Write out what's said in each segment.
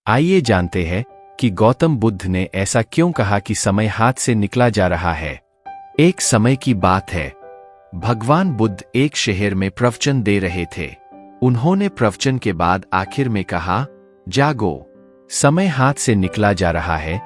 आइए जानते हैं कि गौतम बुद्ध ने ऐसा क्यों कहा कि समय हाथ से निकला जा रहा है। एक समय की बात है, भगवान बुद्ध एक शहर में प्रवचन दे रहे थे। उन्होंने प्रवचन के बाद आखिर में कहा, जागो, समय हाथ से निकला जा रहा है।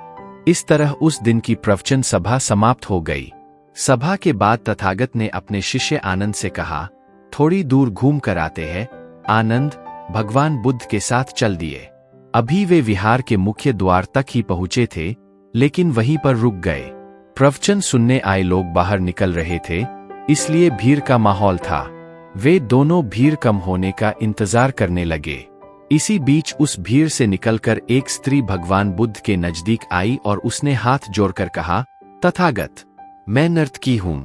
इस तरह उस दिन की प्रवचन सभा समाप्त हो गई। सभा के बाद तथागत ने अपने शिष्य आनंद से कहा, थोड़ी दूर घूम कर आते हैं। आनंद भगवान बुद्ध के साथ चल दिए। अभी वे विहार के मुख्य द्वार तक ही पहुंचे थे, लेकिन वहीं पर रुक गए। प्रवचन सुनने आए लोग बाहर निकल रहे थे, इसलिए भीड़ का माहौल था। वे दोनों भीड़ कम होने का इंतजार करने लगे। इसी बीच उस भीड़ से निकलकर एक स्त्री भगवान बुद्ध के नजदीक आई और उसने हाथ जोड़कर कहा, तथागत, मैं नर्तकी हूं।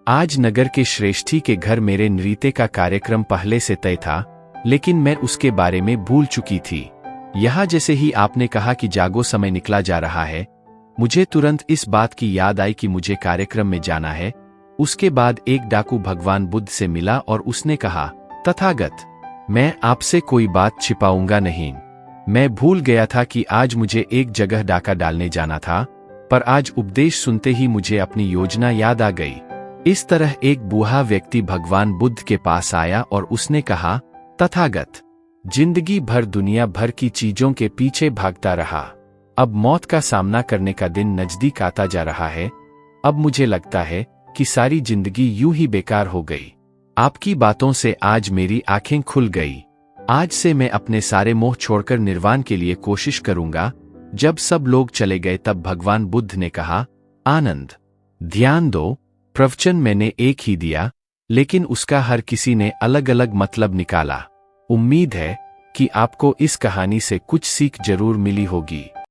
आज नगर के श्रेष्ठी के घर मेरे नृत्य का कार्यक्रम पहले से तय था, लेकिन मैं उसके बारे में भूल चुकी थी। यहाँ जैसे ही आपने कहा कि जागो, समय निकला जा रहा है, मुझे तुरंत इस बात की याद आई कि मुझे कार्यक्रम में जाना है। उसके बाद एक डाकू भगवान बुद्ध से मिला और उसने कहा, तथागत, मैं आपसे कोई बात छिपाऊंगा नहीं। मैं भूल गया था कि आज मुझे एक जगह डाका डालने जाना था, पर आज उपदेश सुनते ही मुझे अपनी योजना याद आ गई। इस तरह एक बूढ़ा व्यक्ति भगवान बुद्ध के पास आया और उसने कहा, तथागत, जिंदगी भर दुनिया भर की चीजों के पीछे भागता रहा। अब मौत का सामना करने का दिन नजदीक आता जा रहा है। अब मुझे लगता है कि सारी जिंदगी यूं ही बेकार हो गई। आपकी बातों से आज मेरी आंखें खुल गई। आज से मैं अपने सारे मोह छोड़कर निर्वाण के लिए कोशिश करूंगा। जब सब लोग चले गए तब भगवान बुद्ध ने कहा, आनंद, ध्यान दो, प्रवचन मैंने एक ही दिया, लेकिन उसका हर किसी ने अलग अलग मतलब निकाला। उम्मीद है कि आपको इस कहानी से कुछ सीख जरूर मिली होगी।